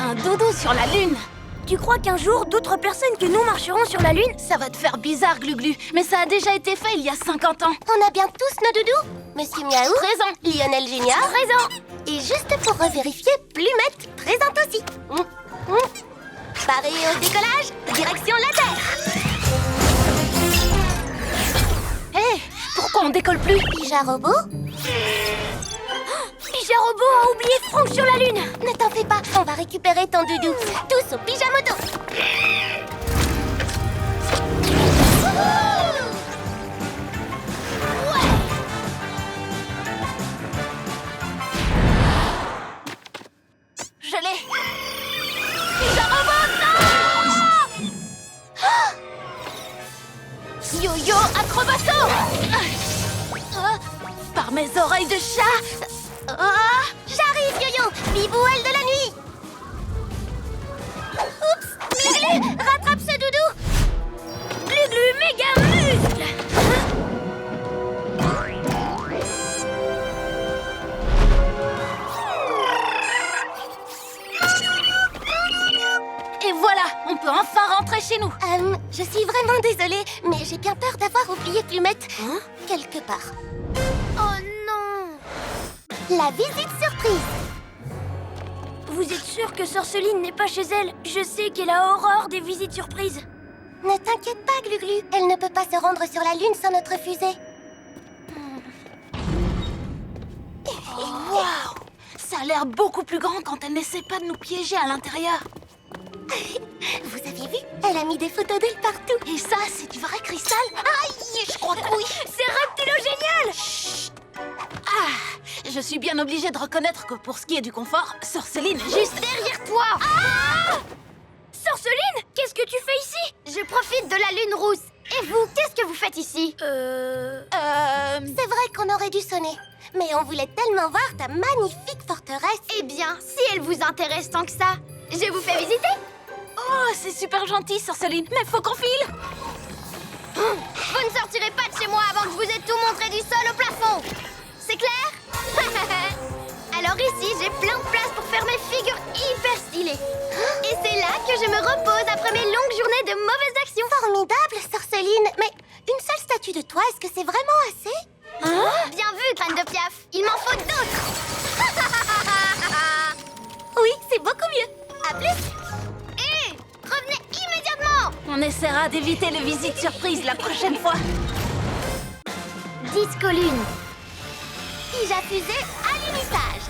Un doudou sur la Lune. Tu crois qu'un jour, d'autres personnes que nous marcheront sur la Lune? Ça va te faire bizarre, Glu-Glu, mais ça a déjà été fait il y a 50 ans. On a bien tous nos doudous? Monsieur Miaou? Présent. Lionel Junior? Présent. Et juste pour revérifier, Plumette présente aussi. Paré au décollage, direction la Terre. Hé, pourquoi on décolle plus? Pija Robot? Pija Robot a oublié Franck sur la Lune. Ne t'en fais pas, on va récupérer ton doudou. Tous au pyjamoto. Je l'ai. Pija Robot, non! Yo-yo acrobato! Par mes oreilles de chat! J'arrive, Yo-Yo, bibouelle de la nuit. Oups, Glu-Glu, rattrape ce doudou. Glu-Glu méga muscle. Et voilà, on peut enfin rentrer chez nous. Je suis vraiment désolée, mais j'ai bien peur d'avoir oublié Plumette. Quelque part. Oh non. La visite surprise. Vous êtes sûr que Sorceline n'est pas chez elle? Je sais qu'elle a horreur des visites surprises. Ne t'inquiète pas, Glu-Glu. Elle ne peut pas se rendre sur la Lune sans notre fusée. Waouh! Ça a l'air beaucoup plus grand quand elle n'essaie pas de nous piéger à l'intérieur. Vous avez vu? Elle a mis des photos d'elle partout. Et ça, c'est du vrai cristal? Aïe, je crois que oui. C'est reptilo-génial. Je suis bien obligée de reconnaître que pour ce qui est du confort, Sorceline est juste derrière toi. Sorceline, qu'est-ce que tu fais ici? Je profite de la Lune rousse. Et vous, qu'est-ce que vous faites ici? C'est vrai qu'on aurait dû sonner. Mais on voulait tellement voir ta magnifique forteresse. Eh bien, si elle vous intéresse tant que ça, je vous fais visiter. Oh, c'est super gentil, Sorceline, mais faut qu'on file. Vous ne sortirez pas de chez moi avant que je vous ai tout montré du sol au plafond. C'est clair? Alors ici, j'ai plein de place pour faire mes figures hyper stylées. Et c'est là que je me repose après mes longues journées de mauvaises actions. Formidable, Sorceline. Mais une seule statue de toi, est-ce que c'est vraiment assez? Bien vu, crâne de piaf. Il m'en faut d'autres. Oui, c'est beaucoup mieux. À plus. Hé, revenez immédiatement. On essaiera d'éviter les visites surprises la prochaine fois. Disco Lune. Pija fusée à l'unissage.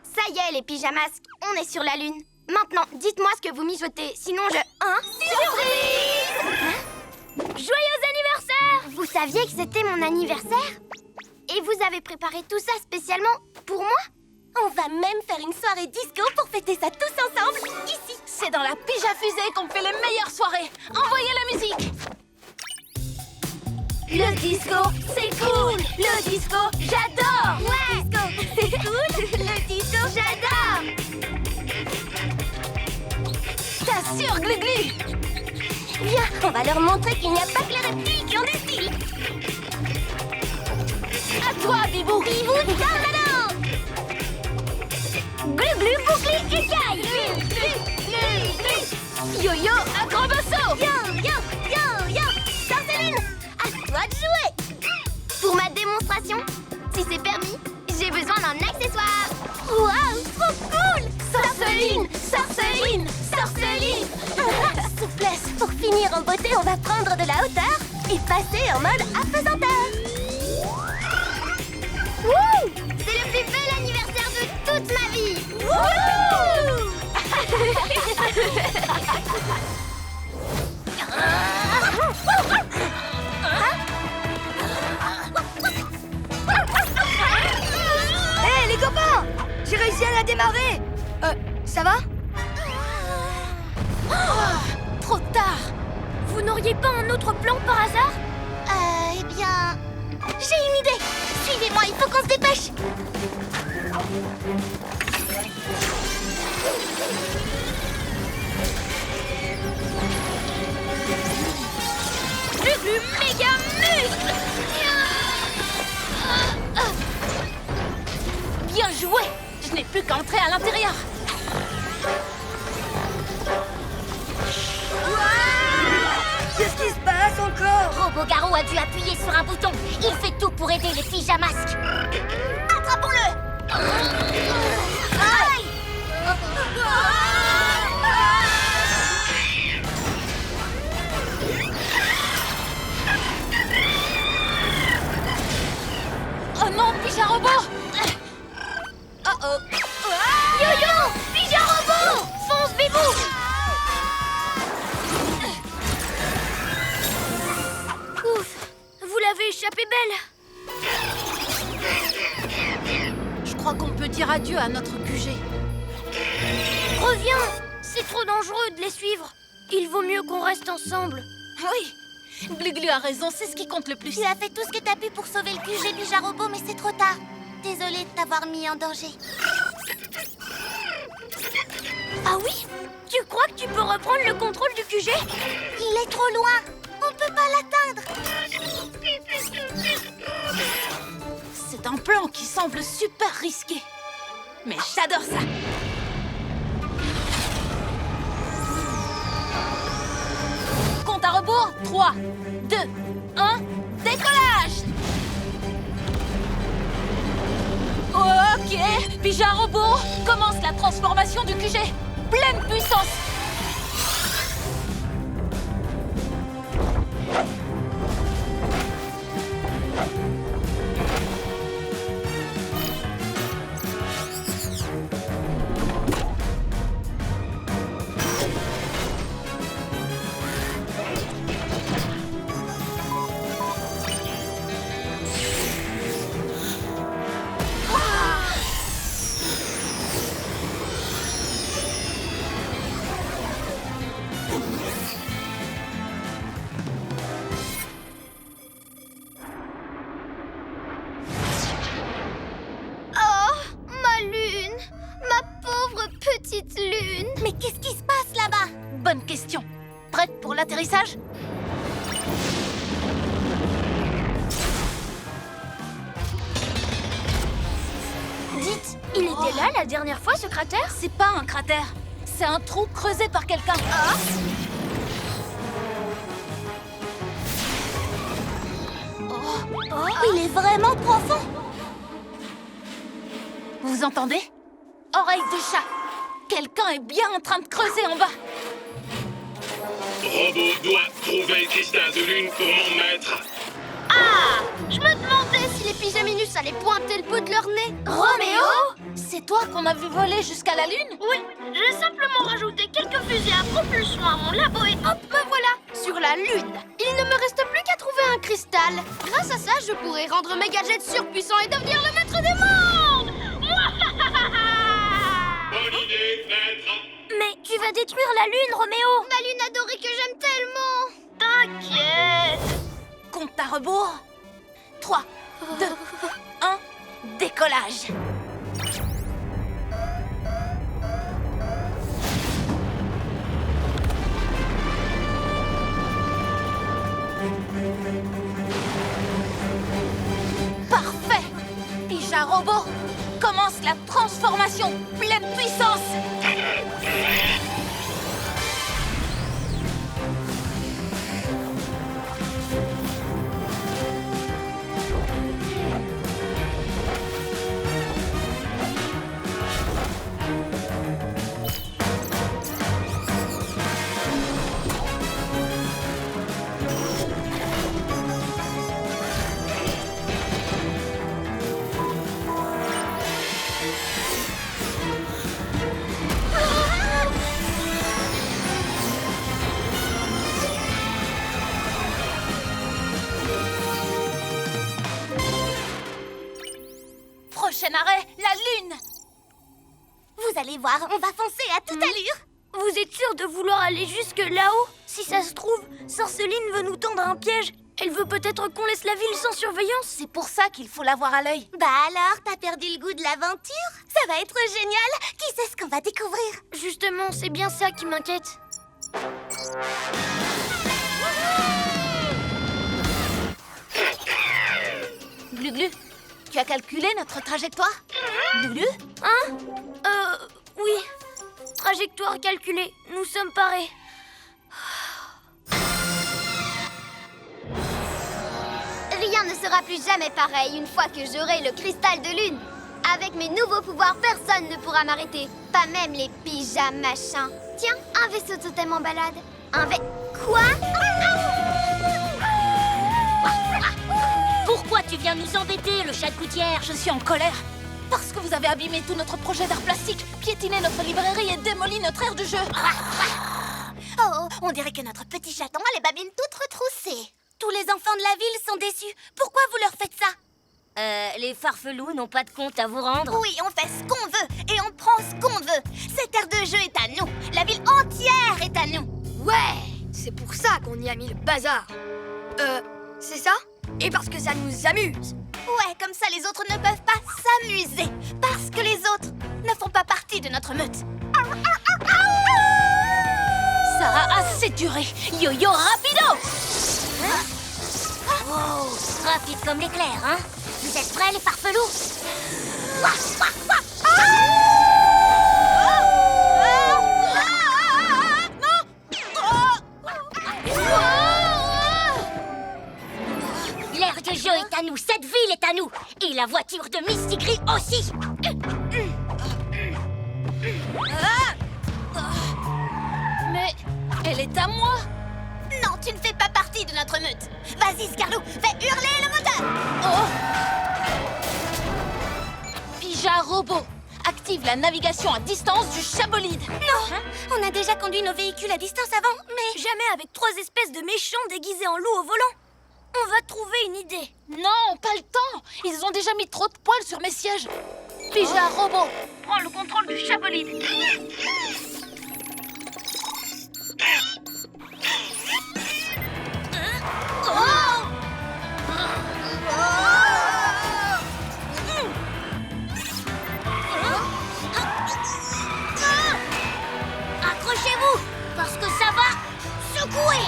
Ça y est, les pyjamasques, on est sur la Lune. Maintenant, dites-moi ce que vous mijotez, sinon je... Surprise! Joyeux anniversaire! Vous saviez que c'était mon anniversaire? Et vous avez préparé tout ça spécialement pour moi? On va même faire une soirée disco pour fêter ça tous ensemble, ici. C'est dans la Pija fusée qu'on fait les meilleures soirées. Envoyez la musique. Le disco, c'est cool. Le disco, j'adore. Ouais! Disco, c'est cool. Le disco, J'adore! T'assures, Glu-Glu. Viens, on va leur montrer qu'il n'y a pas que les reptiles qui ont du style. À toi, Bibou. Bibou Tornado. Glu-Glu, bouclier, écaille. Yo-yo, acrobasso. Yo, yo, yo, yo. Sorceline, à toi de jouer. Pour ma démonstration, si c'est permis, j'ai besoin d'un accessoire. Waouh, trop cool. Sorceline, Sorceline, Sorceline. Souplesse. Pour finir en beauté, on va prendre de la hauteur et passer en mode apesanteur. Wouh! C'est le plus bel anniversaire de toute ma vie. Wouhou! Hé, les copains! J'ai réussi à la démarrer. Ça va? Trop tard. Vous n'auriez pas un autre plan par hasard? Eh bien... J'ai une idée. Suivez-moi, il faut qu'on se dépêche. Glu-Glu méga muscle! Bien joué. Je n'ai plus qu'à entrer à l'intérieur. Qu'est-ce qui se passe encore? Robo-Garou a dû appuyer sur un bouton. Il fait tout pour aider les pyjamasques. Attrapons-le! Aïe! Oh non, Pyja Robot! Oh. Yo-yo! Pyja Robot! Fonce, Bébou! Ouf! Vous l'avez échappé belle! Je crois qu'on peut dire adieu à notre QG. Reviens! C'est trop dangereux de les suivre. Il vaut mieux qu'on reste ensemble. Oui, Glu-Glu a raison, c'est ce qui compte le plus. Tu as fait tout ce que t'as pu pour sauver le QG Pyja Robot, mais c'est trop tard. Désolée de t'avoir mis en danger. Ah oui? Tu crois que tu peux reprendre le contrôle du QG? Il est trop loin. On peut pas l'atteindre. C'est un plan qui semble super risqué. Mais j'adore ça. Compte à rebours, 3, 2, 1, décollage! Ok, Pyja Robot, commence la transformation du QG. Pleine puissance! Mais qu'est-ce qui se passe là-bas? Bonne question. Prête pour l'atterrissage? Dites, il était là la dernière fois, ce cratère? C'est pas un cratère. C'est un trou creusé par quelqu'un. Il est vraiment profond. Vous entendez? Oreille de chat. Quelqu'un est bien en train de creuser en bas. Robot doit trouver le cristal de lune pour mon maître. Ah! Je me demandais si les pyjaminus allaient pointer le bout de leur nez. Roméo? C'est toi qu'on a vu voler jusqu'à la Lune? Oui, j'ai simplement rajouté quelques fusées à propulsion à mon labo et hop, me voilà! Sur la Lune, il ne me reste plus qu'à trouver un cristal. Grâce à ça, je pourrai rendre mes gadgets surpuissants et devenir le maître du monde. Bonne idée, maître. Mais tu vas détruire la Lune, Roméo! Ma Lune adorée que j'aime tellement. T'inquiète! Compte à rebours. 3, 2, 1, décollage. Parfait! Pyja Robot commence la transformation pleine puissance. Prochain arrêt, la Lune. Vous allez voir, on va foncer à toute allure. Vous êtes sûr de vouloir aller jusque là-haut? Si ça se trouve, Sorceline veut nous tendre un piège. Elle veut peut-être qu'on laisse la ville sans surveillance. C'est pour ça qu'il faut l'avoir à l'œil. Bah alors, t'as perdu le goût de l'aventure? Ça va être génial. Qui sait ce qu'on va découvrir? Justement, c'est bien ça qui m'inquiète. Glu-Glu, tu as calculé notre trajectoire? Glu-Glu? Hein? Oui. Trajectoire calculée, nous sommes parés. Rien ne sera plus jamais pareil une fois que j'aurai le cristal de lune. Avec mes nouveaux pouvoirs, personne ne pourra m'arrêter. Pas même les pyjamas machins. Tiens, un vaisseau totem en balade. Quoi? Pourquoi tu viens nous embêter, le chat de gouttière? Je suis en colère. Parce que vous avez abîmé tout notre projet d'art plastique, piétiné notre librairie et démoli notre aire de jeu. Oh, on dirait que notre petit chaton a les babines toutes retroussées. Tous les enfants de la ville sont déçus. Pourquoi vous leur faites ça? Les farfelous n'ont pas de compte à vous rendre. Oui, on fait ce qu'on veut et on prend ce qu'on veut. Cette aire de jeu est à nous. La ville entière est à nous. Ouais, c'est pour ça qu'on y a mis le bazar. C'est ça? Et parce que ça nous amuse. Ouais, comme ça les autres ne peuvent pas s'amuser. Parce que les autres ne font pas partie de notre meute. Ça a assez duré. Yo-yo rapido! Wow, rapide comme l'éclair, hein? Vous êtes prêts, les farfelous? L'aire de jeu est à nous, cette ville est à nous. Et la voiture de Mistigris aussi. Mais elle est à moi! Non, tu ne fais pas partie de notre meute. Vas-y, Scarlou, fais hurler le moteur. Oh! Pija Robot, active la navigation à distance du Chabolide. Non, on a déjà conduit nos véhicules à distance avant, mais... Jamais avec 3 espèces de méchants déguisés en loups au volant. On va trouver une idée. Non, pas le temps. Ils ont déjà mis trop de poils sur mes sièges. Pija Robot, Prends le contrôle du Chabolide. Accrochez-vous, parce que ça va secouer.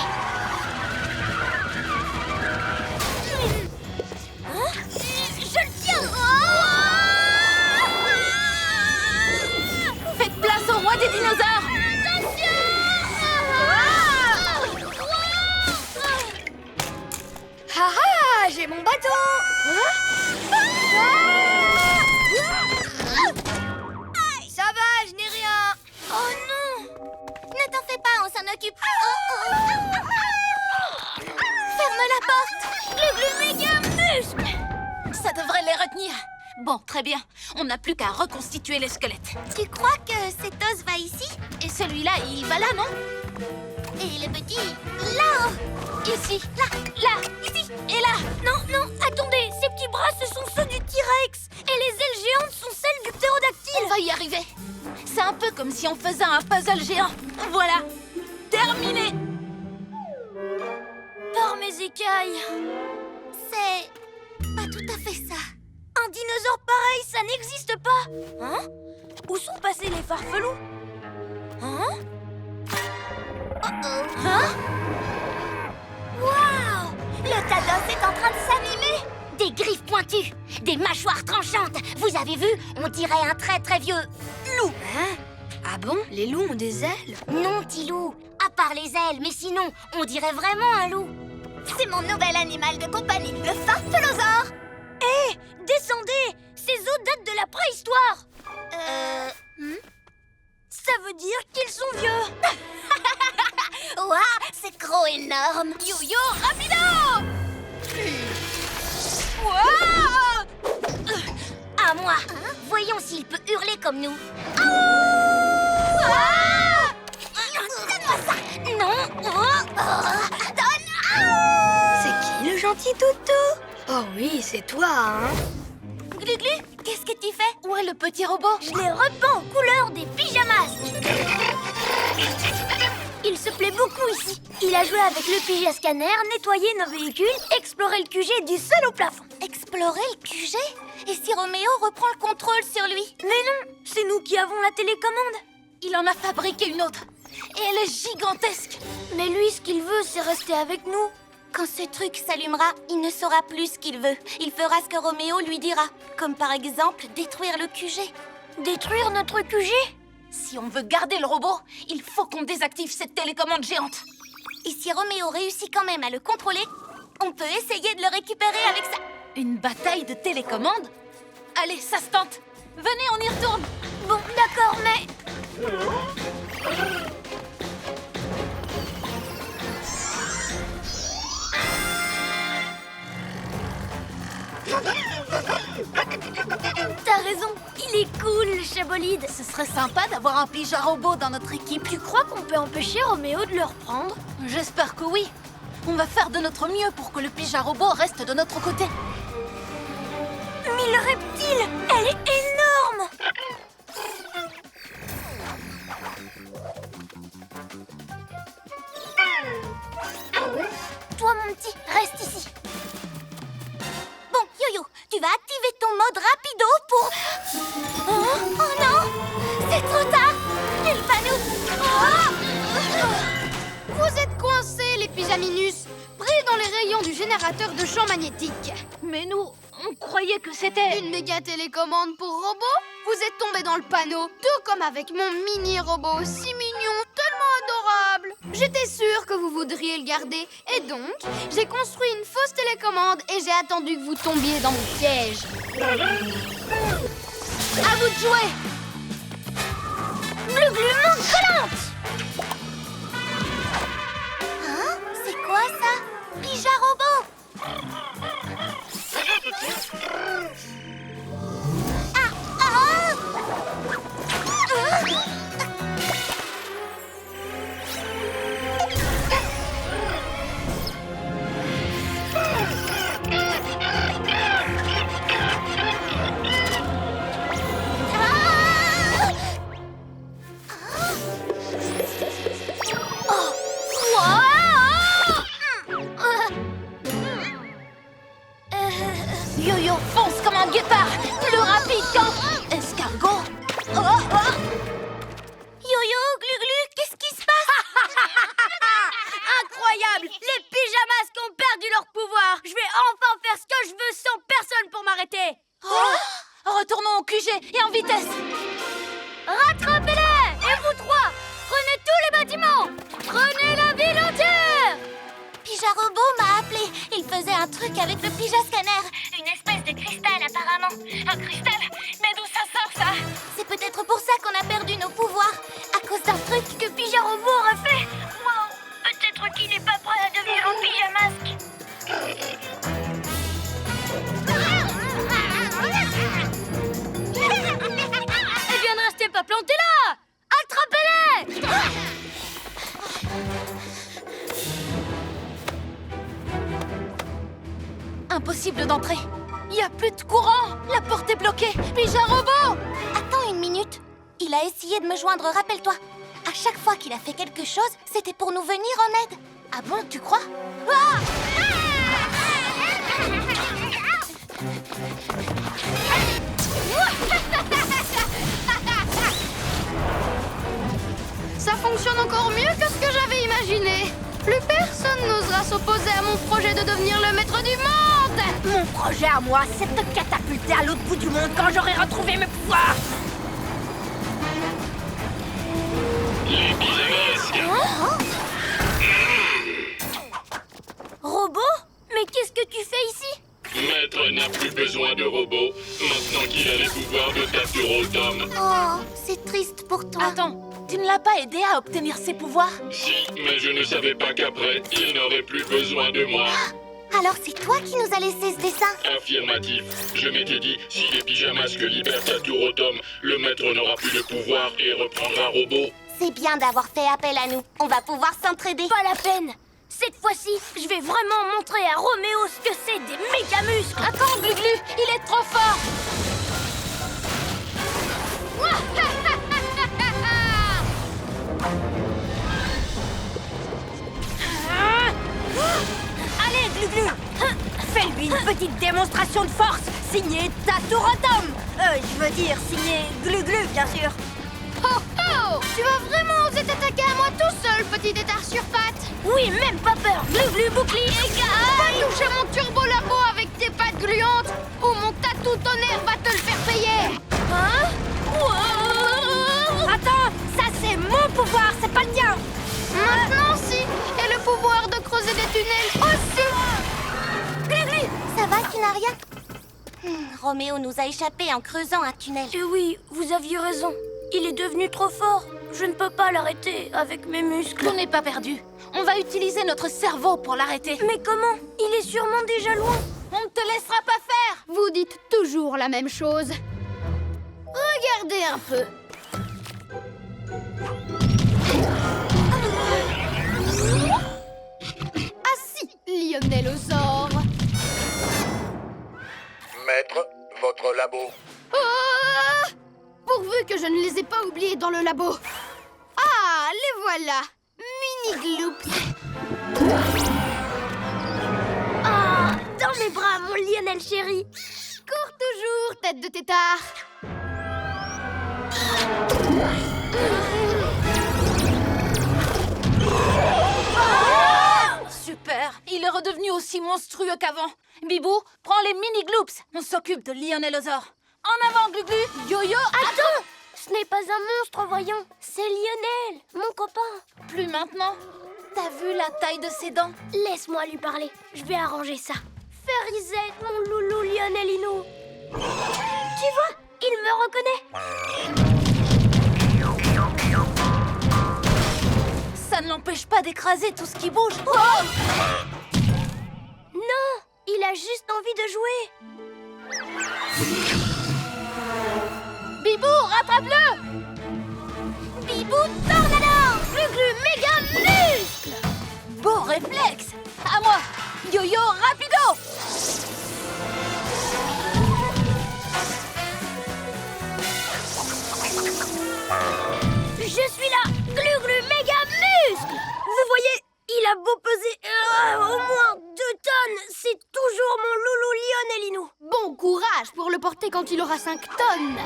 Je le tiens. faites place au roi des dinosaures. Haha, j'ai mon bateau. Ça va, je n'ai rien. Oh non! Ne t'en fais pas, on s'en occupe. Ferme la porte! Le méga muscle. Ça devrait les retenir. Bon, très bien. On n'a plus qu'à reconstituer les squelettes. Tu crois que cet os va ici? Et celui-là, il va là, non? Et le petit, là-haut! Ici, là, ici et là. Non, attendez, ces petits bras, ce sont ceux du T-Rex. Et les ailes géantes sont celles du ptérodactyle. On va y arriver. C'est un peu comme si on faisait un puzzle géant. Voilà, terminé. Par mes écailles. C'est pas tout à fait ça. Un dinosaure pareil, ça n'existe pas. Hein? Où sont passés les farfelous? Hein? Waouh! Le Tados est en train de s'animer! Des griffes pointues, des mâchoires tranchantes. Vous avez vu? On dirait un très très vieux loup. Hein? Ah bon? Les loups ont des ailes? Non, petit loup. À part les ailes, mais sinon, on dirait vraiment un loup. C'est mon nouvel animal de compagnie, le farfelosaure! Hé, descendez! Ces os datent de la préhistoire. Ça veut dire qu'ils sont vieux. Waouh, c'est gros énorme! Yo-yo rapido. Wow! À moi. Voyons s'il peut hurler comme nous. Donne-moi ça! Non. C'est qui le gentil toutou? Oh oui, c'est toi, hein? Glu-glu, qu'est-ce que tu fais? Où est le petit robot? Je les repeins aux couleurs des pyjamas. Il se plaît beaucoup ici. Il a joué avec le pyjascanner, nettoyé nos véhicules, exploré le QG du sol au plafond. Explorer le QG? Et si Roméo reprend le contrôle sur lui? Mais non, c'est nous qui avons la télécommande. Il en a fabriqué une autre. Et elle est gigantesque. Mais lui, ce qu'il veut, c'est rester avec nous. Quand ce truc s'allumera, il ne saura plus ce qu'il veut. Il fera ce que Roméo lui dira. Comme par exemple détruire le QG. Détruire notre QG? Si on veut garder le robot, il faut qu'on désactive cette télécommande géante. Et si Roméo réussit quand même à le contrôler, on peut essayer de le récupérer avec ça. Une bataille de télécommande? Allez, ça se tente. Venez, on y retourne. Bon, d'accord, mais... T'as raison, il est cool, le chabolide. Ce serait sympa d'avoir un pyjama robot dans notre équipe. Tu crois qu'on peut empêcher Roméo de le reprendre? J'espère que oui. On va faire de notre mieux pour que le pyjama robot reste de notre côté. Mais le reptile, elle est énorme! Toi, mon petit, reste ici. Bon, Yo-Yo, tu vas activer ton mode rapido pour... Oh non! C'est trop tard! Il va nous... Vous êtes coincés, les pyjaminus, pris dans les rayons du générateur de champ magnétique. Mais nous, on croyait que c'était... Une méga télécommande pour robots? Vous êtes tombés dans le panneau, tout comme avec mon mini-robot si mignon, tellement adorable. J'étais sûre que vous voudriez le garder, et donc, j'ai construit une fausse télécommande et j'ai attendu que vous tombiez dans mon piège. À vous de jouer! Glu-glu, monte collante! Hein? C'est quoi ça? Pyjama robot! Ah! Ah! Yo-Yo fonce comme un guépard, plus rapide qu'un... escargot. Oh, oh. Yo-Yo, Glu-Glu, qu'est-ce qui se passe? Incroyable! Les pyjamas ont perdu leur pouvoir! Je vais enfin faire ce que je veux sans personne pour m'arrêter! Retournons au QG et en vitesse. Rattrapez-les! Et vous trois, prenez tous les bâtiments! Prenez la ville entière! Pyjama robot m'a appelé. Il faisait un truc avec le pyjama scanner. Une espèce de cristal apparemment. Un cristal? Mais d'où ça sort ça? C'est peut-être pour ça qu'on a perdu nos pouvoirs. À cause d'un truc Que Pyjama Robot aurait fait! Wow! Peut-être qu'il n'est pas prêt à devenir un pyjamasque! Eh bien, ne restez pas plantés là! Attrapez-les! Impossible d'entrer. Il n'y a plus de courant. La porte est bloquée. Pyjama robot. Attends une minute. Il a essayé de me joindre, rappelle-toi. À chaque fois qu'il a fait quelque chose, c'était pour nous venir en aide. Ah bon, tu crois? Ah! Ça fonctionne encore mieux que ce que j'avais imaginé. Plus personne n'osera s'opposer à mon projet de devenir le maître du monde. Mon projet à moi, c'est de te catapulter à l'autre bout du monde quand j'aurai retrouvé mes pouvoirs! Les pyjamasques. Robot? Mais qu'est-ce que tu fais ici? Maître n'a plus besoin de robots, maintenant qu'il a les pouvoirs de Taturotom. Oh, c'est triste pour toi. Attends, tu ne l'as pas aidé à obtenir ses pouvoirs? Si, mais je ne savais pas qu'après, il n'aurait plus besoin de moi. Alors c'est toi qui nous as laissé ce dessin? Affirmatif. Je m'étais dit, si les pyjamasques libèrent Taturotom, le maître n'aura plus de pouvoir et reprendra robot. C'est bien d'avoir fait appel à nous. On va pouvoir s'entraider. Pas la peine! Cette fois-ci, je vais vraiment montrer à Roméo ce que c'est des méga muscles! Attends, Glu-Glu, il est trop fort. Allez, Glu-Glu! Fais-lui une petite démonstration de force, signée Taturotom! Je veux dire, signée Glu-Glu, bien sûr! Oh oh! Tu vas vraiment oser t'attaquer à moi tout seul, petit étard sur pattes? Oui, même pas peur! Glu-Glu, bouclier, Va toucher mon turbo labo avec tes pattes gluantes, ou mon tatou tonnerre va te le faire payer! Hein? Wow! Attends! tunnel aussi. Glu-Glu, ça va, tu n'as rien? Roméo nous a échappé en creusant un tunnel. Et oui, vous aviez raison. Il est devenu trop fort. Je ne peux pas l'arrêter avec mes muscles. On n'est pas perdu. On va utiliser notre cerveau pour l'arrêter. Mais comment? Il est sûrement déjà loin. On ne te laissera pas faire. Vous dites toujours la même chose. Regardez un peu. Ah si, Lionellosaure. Maître, votre labo. Oh, pourvu que je ne les ai pas oubliés dans le labo. Ah, les voilà. Mini Gloops. Ah, dans mes bras, mon Lionel chéri. Cours toujours, tête de tétard. Super. Il est redevenu aussi monstrueux qu'avant. Bibou, prends les mini-gloops. On s'occupe de Lionellosaure. En avant, Glu-Glu. Yo-yo, Attends! Ce n'est pas un monstre, voyons. C'est Lionel, mon copain. plus maintenant. T'as vu la taille de ses dents? Laisse-moi lui parler. Je vais arranger ça. Férisette, mon loulou Lionelino. Tu vois, il me reconnaît. Ça ne l'empêche pas d'écraser tout ce qui bouge. Oh! Non, il a juste envie de jouer. Bibou, rattrape-le! Bibou Tornado! Glu-Glu, méga muscle! Beau réflexe! À moi! Yo-yo, rapido! Je suis là, Glu-Glu méga muscle. Vous voyez, il a beau peser au moins 2 tonnes, c'est toujours mon loulou Lionelino. Bon courage pour le porter quand il aura 5 tonnes.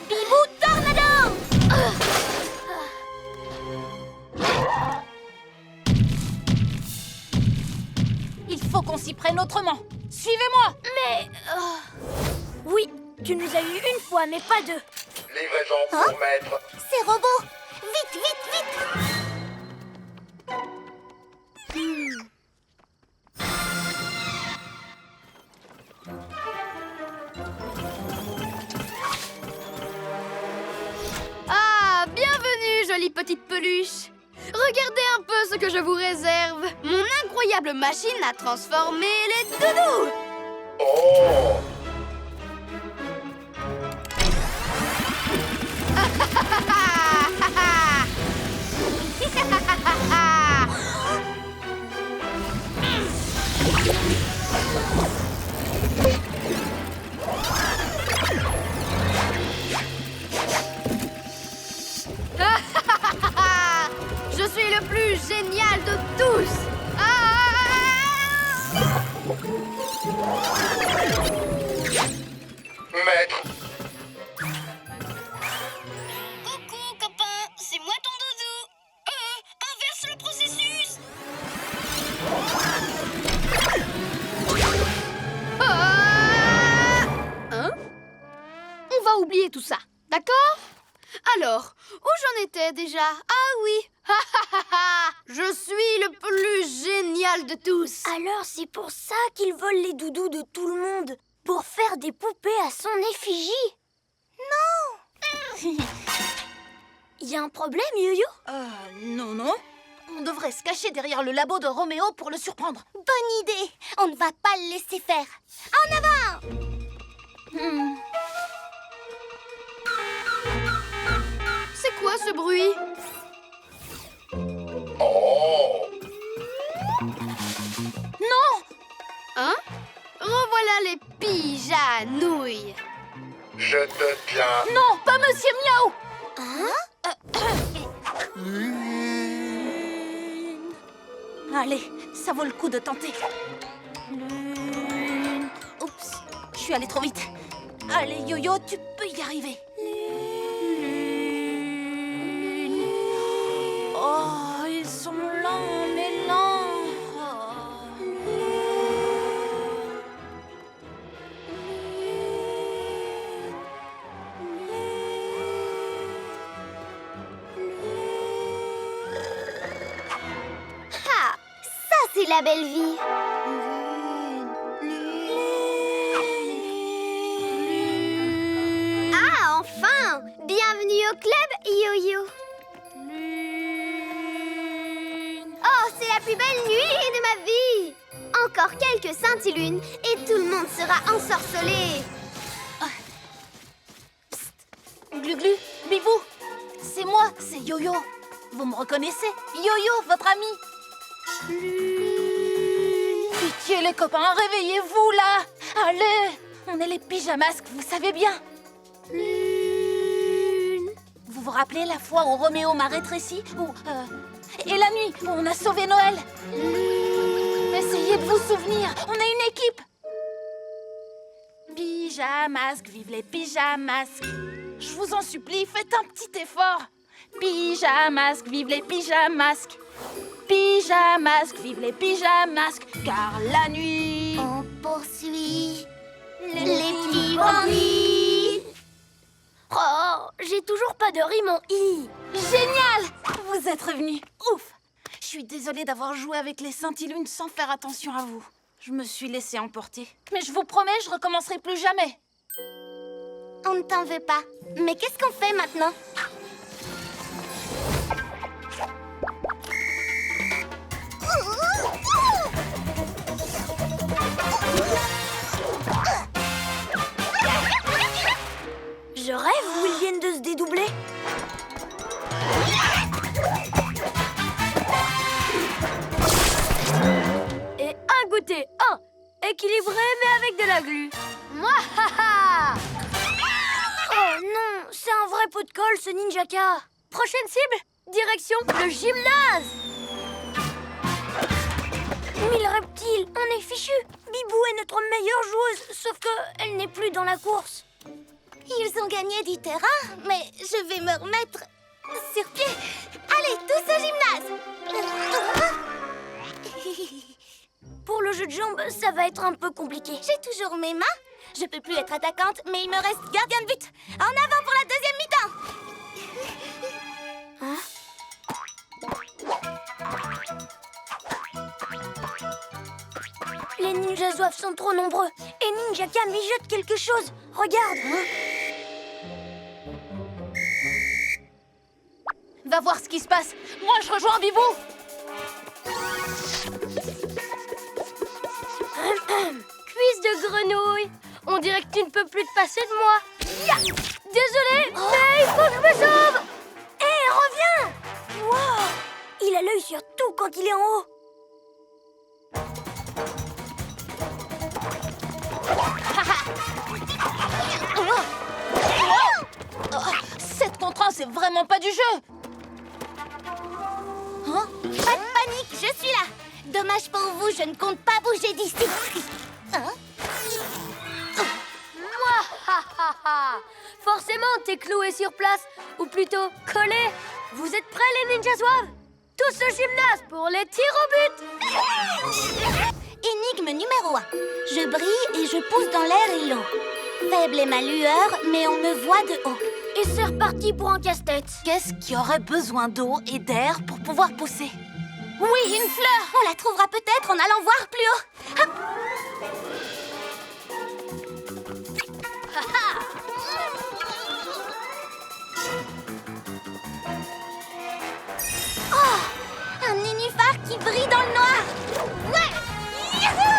Bibou Tornado! Il faut qu'on s'y prenne autrement. Suivez-moi! Mais... oui, tu nous as eu une fois, mais pas 2. Livraison pour maître. Ces robots! Vite, vite, vite! Ah, bienvenue, jolie petite peluche. Regardez un peu ce que je vous réserve. Mon incroyable machine à transformer les doudous. Oh! Je suis le plus génial de tous. Maître, Coucou, copain! C'est moi ton doudou! Inverse le processus! Hein? On va oublier tout ça, d'accord? Alors, où j'en étais déjà? Ah oui! Je suis le plus génial de tous! Alors c'est pour ça qu'il vole les doudous de tout le monde. Pour faire des poupées à son effigie. Non! Il y a un problème, Yo-Yo? Non, non. On devrait se cacher derrière le labo de Roméo pour le surprendre. Bonne idée! On ne va pas le laisser faire. En avant! C'est quoi ce bruit? oh! Non! Hein? Revoilà les pigeanouilles! Je te tiens. Non, pas Monsieur Miaou! Allez, ça vaut le coup de tenter. Lune. Oups, je suis allée trop vite. Allez, Yo-Yo, tu peux y arriver. Lune. Oh, ils sont lents, mais lents. la belle vie. Ah, enfin! Bienvenue au club, Yo-Yo. Oh, c'est la plus belle nuit de ma vie! Encore quelques scintillunes et tout le monde sera ensorcelé. Glu-Glu, Bibou, c'est moi, c'est Yo-Yo. Vous me reconnaissez? Yo-Yo, votre ami. Pitié les copains, réveillez-vous là. Allez, on est les pyjamasques, vous savez bien. Vous vous rappelez la fois où Roméo m'a rétréci et la nuit où on a sauvé Noël? Essayez de vous souvenir, on est une équipe. Pyjamasques, vive les pyjamasques. Je vous en supplie, faites un petit effort. Pyjamasques, vive les pyjamasques. Pyjamasques, vive les pyjamasques. Car la nuit, On poursuit Les petits bandits. Oh, j'ai toujours pas de rime en i. génial! Vous êtes revenus, ouf! Je suis désolée d'avoir joué avec les scintillunes sans faire attention à vous. Je me suis laissée emporter. Mais je vous promets, je recommencerai plus jamais. On ne t'en veut pas. Mais qu'est-ce qu'on fait maintenant? Je rêve où ils viennent de se dédoubler. Et un goûter, équilibré mais avec de la glu. Mouahaha! Oh non, c'est un vrai pot de colle ce ninjaka. Prochaine cible, direction le gymnase. 1000 reptiles, on est fichus. Bibou est notre meilleure joueuse, sauf que elle n'est plus dans la course. Ils ont gagné du terrain, mais je vais me remettre sur pied. Allez, tous au gymnase. Pour le jeu de jambes, ça va être un peu compliqué. J'ai toujours mes mains. Je peux plus être attaquante, mais il me reste gardien de but. En avant pour la deuxième mi-temps. Les ninjas zouaves sont trop nombreux. Et Ninjaka mijote quelque chose. Regarde. Va voir ce qui se passe. Moi, je rejoins Bibou. Cuisse de grenouille. On dirait que tu ne peux plus te passer de moi. Ya. Désolé, mais il faut que je me sauve. Hé, reviens. Wow. Il a l'œil sur tout quand il est en haut. Oh, 7 contre 1, c'est vraiment pas du jeu. Hein? Pas de panique, je suis là. Dommage pour vous, je ne compte pas bouger d'ici. Hein? Mouahaha. Forcément, t'es cloué sur place. Ou plutôt, collé. Vous êtes prêts, les ninjas zouaves? Tous au gymnase pour les tirs au but. Énigme numéro 1. Je brille et je pousse dans l'air et l'eau. Faible est ma lueur, mais on me voit de haut. Et c'est reparti pour un casse-tête. Qu'est-ce qui aurait besoin d'eau et d'air pour pouvoir pousser? Oui, une fleur. On la trouvera peut-être en allant voir plus haut. Hop. Oh, un nénuphar qui brille dans le noir. Ouais. Youhou.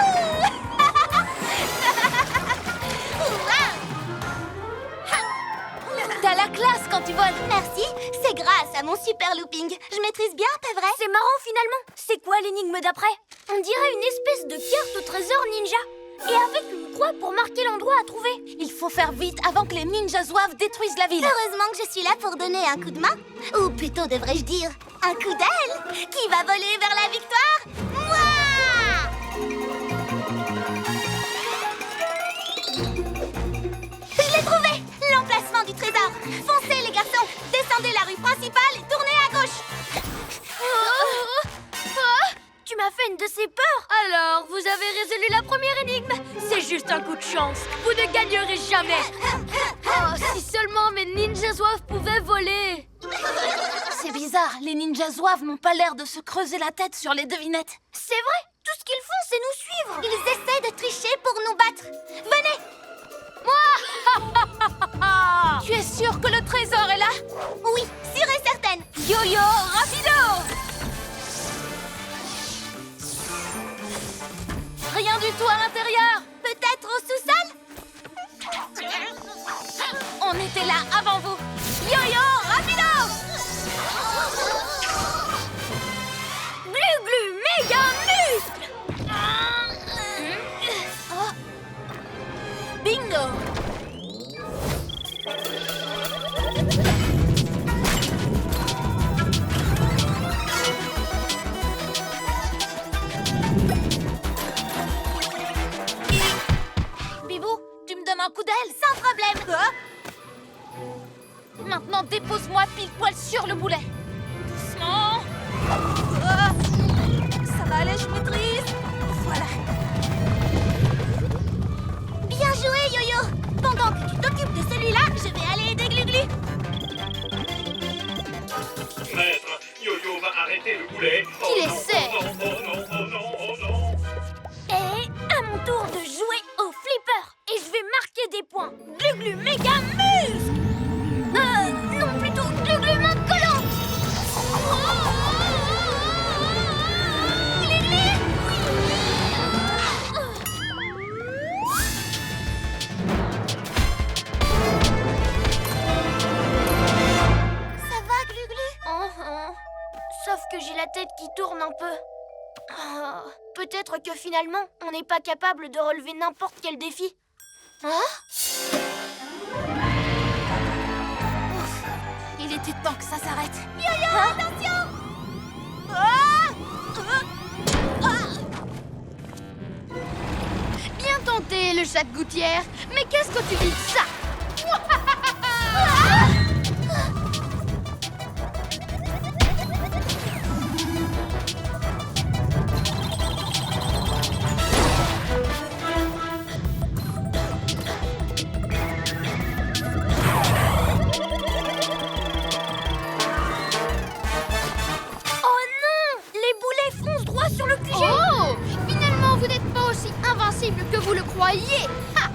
T'as la classe quand tu voles. Merci, c'est grâce à mon super looping. Je maîtrise bien, pas vrai? C'est marrant finalement. C'est quoi l'énigme d'après? On dirait une espèce de carte au trésor ninja. Et avec une croix pour marquer l'endroit à trouver. Il faut faire vite avant que les ninjas zouaves détruisent la ville. Heureusement que je suis là pour donner un coup de main. Ou plutôt, devrais-je dire, un coup d'aile. Qui va voler vers la victoire? Moi! Je l'ai trouvé! L'emplacement du trésor. Foncez, les garçons. Descendez la rue principale et tournez à gauche. Tu m'as fait une de ces peurs. Alors, vous avez résolu la première énigme. C'est juste un coup de chance. Vous ne gagnerez jamais. Oh, si seulement mes ninjas zouaves pouvaient voler. C'est bizarre, les ninjas zouaves n'ont pas l'air de se creuser la tête sur les devinettes. C'est vrai. Tout ce qu'ils font, c'est nous suivre. Ils essaient de tricher pour nous battre. Venez. Tu es sûr que le trésor est là? Oui, sûre et certaine. Yo-yo, rapido! Rien du tout à l'intérieur. Peut-être au sous-sol? On était là avant vous. Yo-yo, rapido! Glu-glu, méga muscle! Bingo! Bibou, tu me donnes un coup d'aile? Sans problème. Maintenant, dépose-moi pile poil sur le boulet. Doucement. Ça va aller, je maîtrise. Voilà. Bien joué, Yo-Yo. Pendant que tu t'occupes de celui-là, je vais aller aider Glu-Glu. Maître, Yo-Yo va arrêter le boulet. Qu'il essaie. Oh non, oh non, oh non, oh non. Et à mon tour de jouer au flipper. Et je vais marquer des points. Glu-glu, méga muscle! Non, plutôt Glu-glu, main collante! Ça va, Glu-Glu? Sauf que j'ai la tête qui tourne un peu. Peut-être que finalement, on n'est pas capable de relever n'importe quel défi. Il était temps que ça s'arrête. Yo-Yo, attention! Bien tenté, le chat de gouttière. Mais qu'est-ce que tu dis de ça? Oh non! Les boulets foncent droit sur le QG! Oh! Finalement, vous n'êtes pas aussi invincible que vous le croyez! Ha!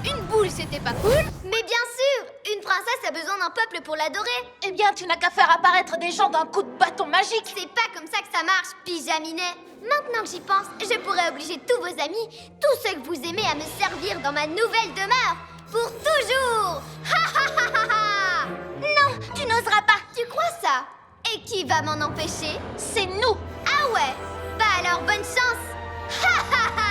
Une boule, c'était pas cool? Mais bien sûr, une princesse a besoin d'un peuple pour l'adorer. Eh bien, tu n'as qu'à faire apparaître des gens d'un coup de bâton magique. C'est pas comme ça que ça marche, pyjaminet. Maintenant que j'y pense, je pourrais obliger tous vos amis, tous ceux que vous aimez, à me servir dans ma nouvelle demeure. Pour toujours. Ha ha ha ha ha. Non, tu n'oseras pas. Tu crois ça? Et qui va m'en empêcher? C'est nous. Ah ouais? Bah alors bonne chance. Ha ha ha.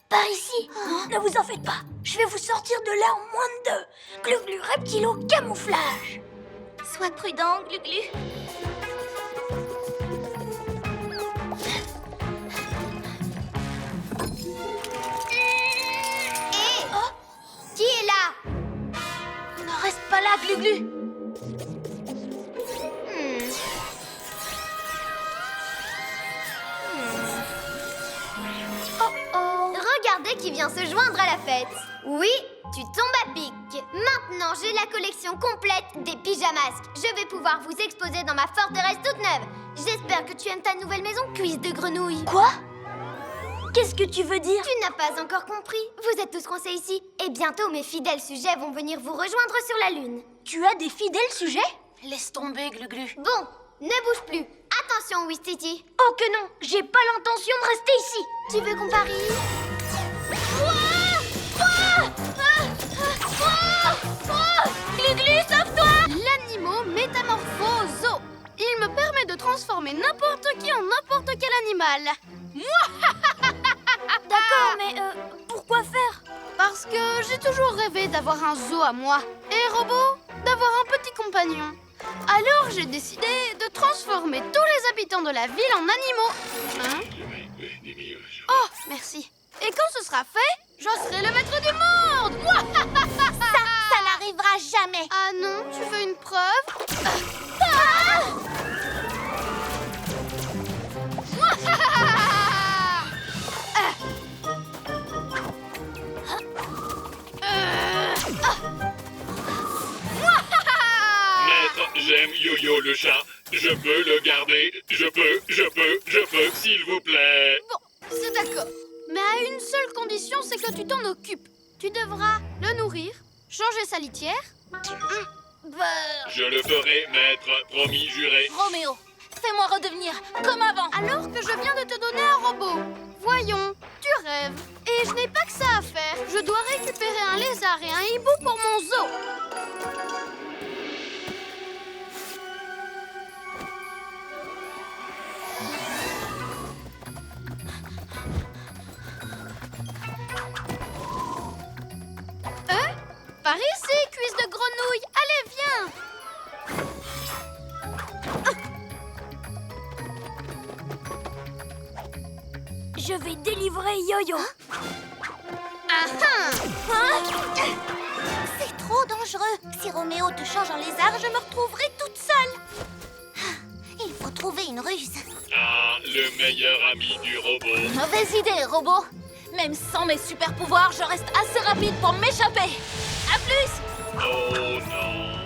Par ici! Ne vous en faites pas! Je vais vous sortir de là en moins de 2! Glu-glu, reptilo, camouflage! Sois prudent, Glu-Glu. Hé! Qui est là? Ne reste pas là, Glu-Glu. Regardez qui vient se joindre à la fête. Oui, tu tombes à pic. Maintenant, j'ai la collection complète des pyjamasques. Je vais pouvoir vous exposer dans ma forteresse toute neuve. J'espère que tu aimes ta nouvelle maison, cuisse de grenouille. Quoi? Qu'est-ce que tu veux dire? Tu n'as pas encore compris. Vous êtes tous coincés ici. Et bientôt, mes fidèles sujets vont venir vous rejoindre sur la Lune. Tu as des fidèles sujets? Laisse tomber, Glu-Glu. Bon, ne bouge plus. Attention, Wistiti. Oh que non! J'ai pas l'intention de rester ici! Tu veux qu'on parie? Glu-Glu, sauve-toi! L'animo métamorphose. Il me permet de transformer n'importe qui en n'importe quel animal. D'accord, mais pourquoi faire? Parce que j'ai toujours rêvé d'avoir un zoo à moi. Et robot, d'avoir un petit compagnon. Alors j'ai décidé de transformer tous les habitants de la ville en animaux. Hein? Oh, merci. Et quand ce sera fait, je serai le maître du monde. Ça n'arrivera jamais. Ah non, tu veux une preuve? Je peux le garder. Je peux, s'il vous plaît. Bon, c'est d'accord. Mais à une seule condition, c'est que tu t'en occupes. Tu devras le nourrir, changer sa litière. Je le ferai, maître. Promis, juré. Roméo, fais-moi redevenir comme avant. Alors que je viens de te donner un robot. Voyons, tu rêves. Et je n'ai pas que ça à faire. Je dois récupérer un lézard et un hibou pour mon zoo. Par ici, cuisse de grenouille. Allez, viens. Je vais délivrer Yo-Yo. C'est trop dangereux. Si Roméo te change en lézard, je me retrouverai toute seule. Il faut trouver une ruse. Ah, le meilleur ami du robot. Mauvaise idée, robot. Même sans mes super pouvoirs, je reste assez rapide pour m'échapper. À plus. Oh non.